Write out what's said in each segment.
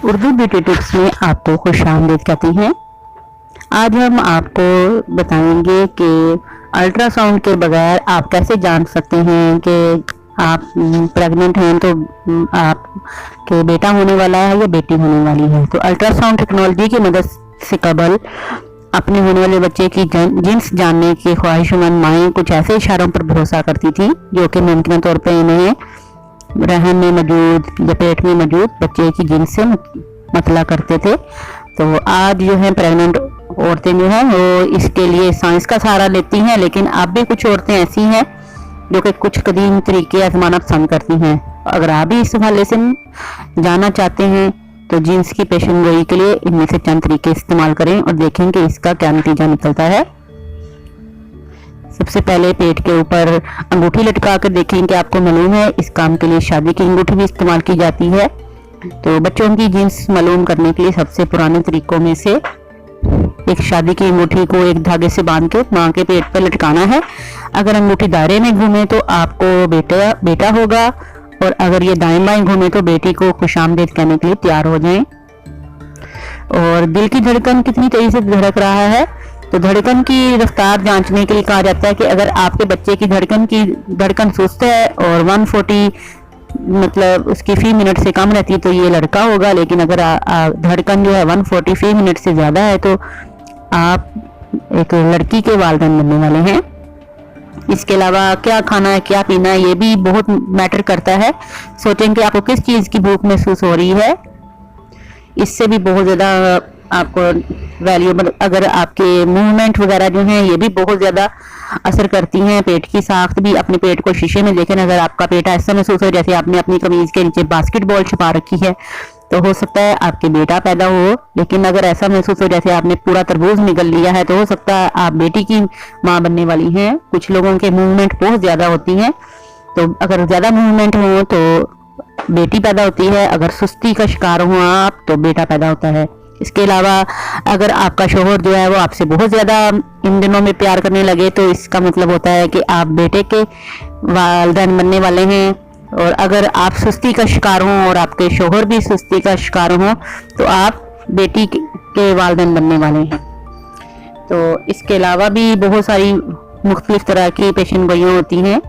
Urdu beauty tips में आपको खुशामदीद कहती हैं। आज हम आपको बताएंगे कि अल्ट्रासाउंड के बगैर आप कैसे जान सकते हैं कि आप प्रेग्नेंट हैं, तो आपके बेटा होने वाला है या बेटी होने वाली है। तो अल्ट्रासाउंड टेक्नोलॉजी की मदद से कबल अपने होने वाले बच्चे की जिन्स जानने की ख्वाहिशमंद माएँ कुछ ऐसे इशारों पर भरोसा करती थी जो कि मुमकिन तौर पर इन्हें रहन में मौजूद या पेट में मौजूद बच्चे की जिन्स से मतला करते थे। तो आज जो है प्रेग्नेंट औरतें जो हैं वो इसके लिए साइंस का सहारा लेती हैं, लेकिन अब भी कुछ औरतें ऐसी हैं जो कि कुछ कदीम तरीके आजमाना पसंद करती हैं। अगर आप भी इस हवाले से जानना चाहते हैं तो जिन्स की पेशन गोई के लिए इनमें से चंद तरीके इस्तेमाल करें और देखें कि इसका क्या नतीजा निकलता है। सबसे पहले पेट के ऊपर अंगूठी लटका कर देखें कि आपको मालूम है इस काम के लिए शादी की अंगूठी भी इस्तेमाल की जाती है। तो बच्चों की जिन्स मालूम करने के लिए सबसे पुराने तरीकों में से एक शादी की अंगूठी को एक धागे से बांध के मां के पेट पर लटकाना है। अगर अंगूठी दायरे में घूमे तो आपको बेटा होगा, और अगर ये दाएं बाएं घूमे तो बेटी को खुशामदीद कहने के लिए तैयार हो जाएं। और दिल की धड़कन कितनी तेजी से धड़क रहा है, तो धड़कन की रफ्तार जांचने के लिए कहा जाता है कि अगर आपके बच्चे की धड़कन सुस्त है और 140 मतलब उसकी फी मिनट से कम रहती है तो ये लड़का होगा, लेकिन अगर धड़कन जो है 140 फी मिनट से ज्यादा है तो आप एक लड़की के वालिदैन बनने वाले हैं। इसके अलावा क्या खाना है, क्या पीना है, ये भी बहुत मैटर करता है। सोचें कि आपको किस चीज की भूख महसूस हो रही है, इससे भी बहुत ज्यादा आपको वैल्यूएबल। अगर आपके मूवमेंट वगैरह जो हैं ये भी बहुत ज्यादा असर करती हैं। पेट की साख्त भी, अपने पेट को शीशे में देखें, अगर आपका पेट ऐसा महसूस हो जैसे आपने अपनी कमीज के नीचे बास्केटबॉल छुपा रखी है तो हो सकता है आपके बेटा पैदा हो। लेकिन अगर ऐसा महसूस हो जैसे आपने पूरा तरबूज निगल लिया है तो हो सकता है आप बेटी की माँ बनने वाली हैं। कुछ लोगों के मूवमेंट बहुत ज्यादा होती हैं, तो अगर ज्यादा मूवमेंट हो तो बेटी पैदा होती है, अगर सुस्ती का शिकार हो आप तो बेटा पैदा होता है। इसके अलावा अगर आपका शोहर जो है वो आपसे बहुत ज्यादा इन दिनों में प्यार करने लगे तो इसका मतलब होता है कि आप बेटे के वालिदैन बनने वाले हैं। और अगर आप सुस्ती का शिकार हों और आपके शोहर भी सुस्ती का शिकार हों तो आप बेटी के वालिदैन बनने वाले हैं। तो इसके अलावा भी बहुत सारी मुख्तलिफ तरह की पेशन गोइयाँ होती हैं।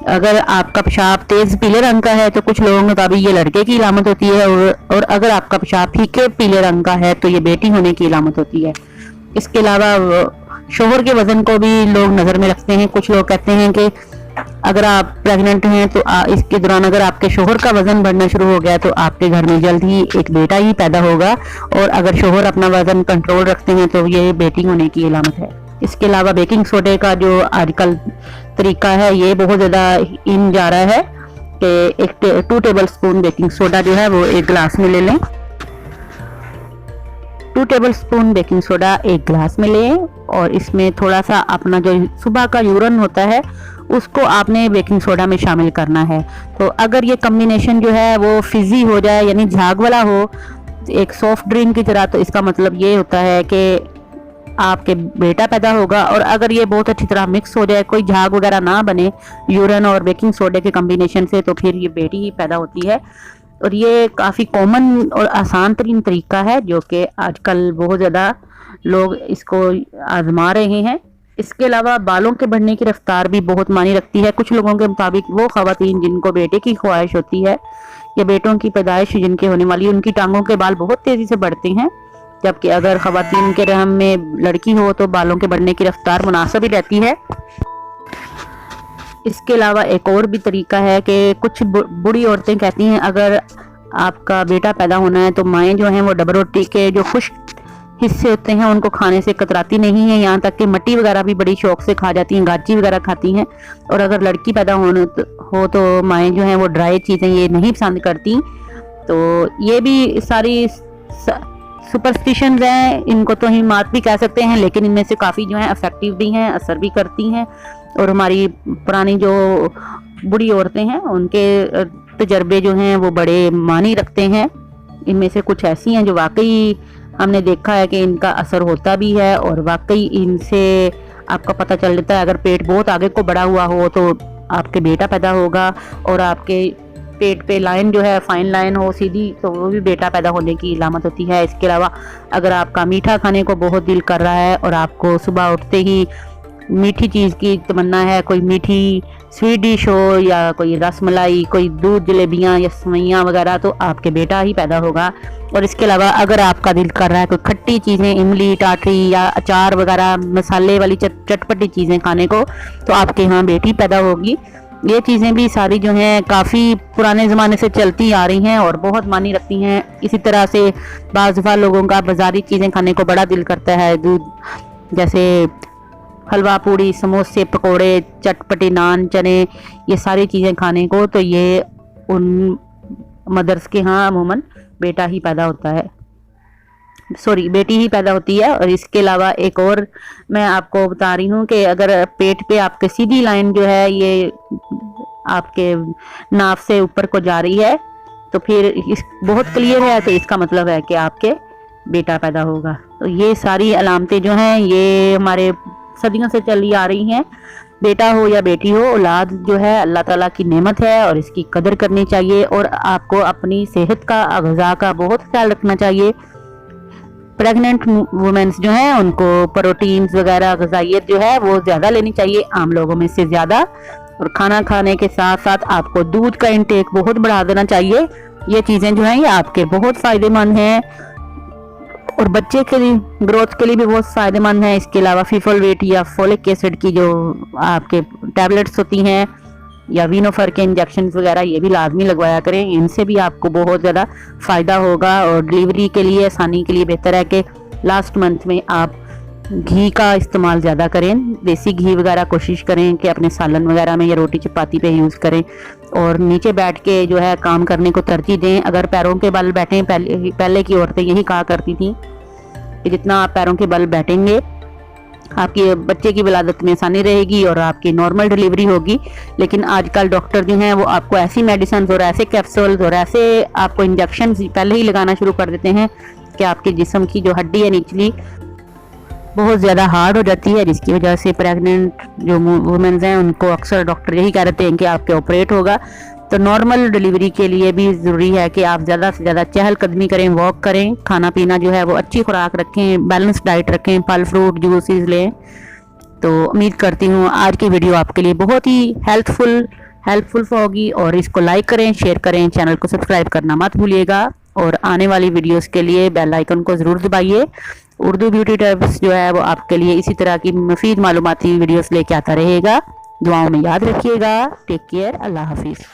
अगर आपका पेशाब तेज पीले रंग का है तो कुछ लोगों के मुताबिक ये लड़के की इलामत होती है, और अगर आपका पेशाब फीके पीले रंग का है तो ये बेटी होने की इलामत होती है। इसके अलावा शोहर के वजन को भी लोग नजर में रखते हैं। कुछ लोग कहते हैं कि अगर आप प्रेग्नेंट हैं तो इसके दौरान अगर आपके शोहर का वजन बढ़ना शुरू हो गया तो आपके घर में जल्द ही एक बेटा ही पैदा होगा, और अगर शोहर अपना वजन कंट्रोल रखते हैं तो ये बेटी होने की इलामत है। इसके अलावा बेकिंग सोडे का जो आजकल तरीका है ये बहुत ज्यादा इन जा रहा है कि 2 टेबल स्पून बेकिंग सोडा जो है वो एक गिलास में ले लें। 2 टेबल स्पून बेकिंग सोडा एक गिलास में लें और इसमें थोड़ा सा अपना जो सुबह का यूरिन होता है उसको आपने बेकिंग सोडा में शामिल करना है। तो अगर ये कॉम्बिनेशन जो है वो फिजी हो जाए यानी झाग वाला हो एक सॉफ्ट ड्रिंक की तरह, तो इसका मतलब ये होता है कि आपके बेटा पैदा होगा। और अगर ये बहुत अच्छी तरह मिक्स हो जाए, कोई झाग वगैरह ना बने यूरिन और बेकिंग सोडे के कॉम्बिनेशन से, तो फिर ये बेटी ही पैदा होती है। और ये काफ़ी कॉमन और आसान तरीन तरीका है जो कि आजकल बहुत ज़्यादा लोग इसको आजमा रहे हैं। इसके अलावा बालों के बढ़ने की रफ्तार भी बहुत मायने रखती है। कुछ लोगों के मुताबिक वो ख़वातीन जिनको बेटे की ख्वाहिश होती है या बेटों की पैदाइश जिनके होने वाली है उनकी टांगों के बाल बहुत तेज़ी से बढ़ते हैं, जबकि अगर ख़वातीन के रहम में लड़की हो तो बालों के बढ़ने की रफ्तार मुनासिब ही रहती है। इसके अलावा एक और भी तरीका है कि कुछ बूढ़ी औरतें कहती हैं अगर आपका बेटा पैदा होना है तो माएँ जो हैं वो डबर रोटी के जो खुश्क हिस्से होते हैं उनको खाने से कतराती नहीं है, यहाँ तक कि मट्टी वगैरह भी बड़ी शौक से खा जाती हैं, गाची वगैरह खाती हैं। और अगर लड़की पैदा हो तो माएँ जो हैं वो ड्राई चीज़ें ये नहीं पसंद करती। तो ये भी सारी सुपरस्टिशंस हैं, इनको तो हम मात भी कह सकते हैं, लेकिन इनमें से काफ़ी जो है इफेक्टिव भी हैं, असर भी करती हैं। और हमारी पुरानी जो बूढ़ी औरतें हैं उनके तजर्बे जो हैं वो बड़े मानी रखते हैं। इनमें से कुछ ऐसी हैं जो वाकई हमने देखा है कि इनका असर होता भी है, और वाकई इनसे आपका पता चल जाता है। अगर पेट बहुत आगे को बढ़ा हुआ हो तो आपके बेटा पैदा होगा, और आपके पेट पे लाइन जो है फाइन लाइन हो सीधी, तो वो भी बेटा पैदा होने की अलामत होती है। इसके अलावा अगर आपका मीठा खाने को बहुत दिल कर रहा है और आपको सुबह उठते ही मीठी चीज़ की तमन्ना है, कोई मीठी स्वीट डिश हो या कोई रसमलाई, कोई दूध जलेबियाँ या सेवइयाँ वगैरह, तो आपके बेटा ही पैदा होगा। और इसके अलावा अगर आपका दिल कर रहा है कोई खट्टी चीज़ें, इमली, टाटरी या अचार वगैरह मसाले वाली चटपटी चीज़ें खाने को, तो आपके यहाँ बेटी पैदा होगी। ये चीज़ें भी सारी जो हैं काफ़ी पुराने ज़माने से चलती आ रही हैं और बहुत मानी रखती हैं। इसी तरह से बाज़ दफ़ा लोगों का बाज़ारी चीज़ें खाने को बड़ा दिल करता है, दूध जैसे हलवा पूड़ी, समोसे, पकोड़े, चटपटे नान, चने, ये सारी चीज़ें खाने को, तो ये उन मदर्स के यहाँ अमूमन बेटा ही पैदा होता है, सॉरी बेटी ही पैदा होती है। और इसके अलावा एक और मैं आपको बता रही हूँ कि अगर पेट पे आपके सीधी लाइन जो है ये आपके नाभ से ऊपर को जा रही है, तो फिर इस बहुत क्लियर है, तो इसका मतलब है कि आपके बेटा पैदा होगा। तो ये सारी अलामतें जो हैं ये हमारे सदियों से चली आ रही हैं। बेटा हो या बेटी हो, औलाद जो है अल्लाह ताला की नेमत है और इसकी कदर करनी चाहिए। और आपको अपनी सेहत का, ग़िज़ा का बहुत ख्याल रखना चाहिए। प्रेग्नेंट वुमेन्स जो हैं उनको प्रोटीन्स वगैरह, ग़िज़ाइयत जो है वो ज़्यादा लेनी चाहिए आम लोगों में से ज़्यादा। और खाना खाने के साथ साथ आपको दूध का इंटेक बहुत बढ़ा देना चाहिए। ये चीज़ें जो हैं ये आपके बहुत फ़ायदेमंद हैं और बच्चे के लिए ग्रोथ के लिए भी बहुत फ़ायदेमंद है। इसके अलावा फीफोलवेट या फोलिक एसिड की जो आपके टैबलेट्स होती हैं या वीनोफर के इंजेक्शन वगैरह, ये भी लाजमी लगवाया करें। इनसे भी आपको बहुत ज़्यादा फ़ायदा होगा। और डिलीवरी के लिए आसानी के लिए बेहतर है कि लास्ट मंथ में आप घी का इस्तेमाल ज़्यादा करें। देसी घी वगैरह कोशिश करें कि अपने सालन वगैरह में या रोटी चपाती पे यूज़ करें। और नीचे बैठ के जो है काम करने को तरजीह दें। अगर पैरों के बल बैठें, पहले की औरतें यही कहा करती थी कि जितना आप पैरों के बल बैठेंगे आपके बच्चे की विलादत में आसानी रहेगी और आपकी नॉर्मल डिलीवरी होगी। लेकिन आजकल डॉक्टर जो हैं वो आपको ऐसी मेडिसिन और ऐसे कैप्सूल्स और ऐसे आपको इंजेक्शन पहले ही लगाना शुरू कर देते हैं कि आपके जिस्म की जो हड्डी है निचली बहुत ज़्यादा हार्ड हो जाती है, जिसकी वजह से प्रेग्नेंट जो वुमेन्स हैं उनको अक्सर डॉक्टर यही कह रहे हैं कि आपके ऑपरेट होगा। तो नॉर्मल डिलीवरी के लिए भी ज़रूरी है कि आप ज़्यादा से ज़्यादा चहलकदमी करें, वॉक करें, खाना पीना जो है वो अच्छी खुराक रखें, बैलेंस डाइट रखें, फल फ्रूट जूसेस लें। तो उम्मीद करती हूँ आज की वीडियो आपके लिए बहुत ही हेल्पफुल होगी। और इसको लाइक करें, शेयर करें, चैनल को सब्सक्राइब करना मत भूलिएगा। और आने वाली वीडियोस के लिए बेल आइकन को ज़रूर दबाइए। उर्दू ब्यूटी टिप्स जो है वो आपके लिए इसी तरह की मुफीद मालूमाती वीडियोस लेके आता रहेगा। दुआओं में याद रखिएगा। Take care. अल्लाह हाफिज़।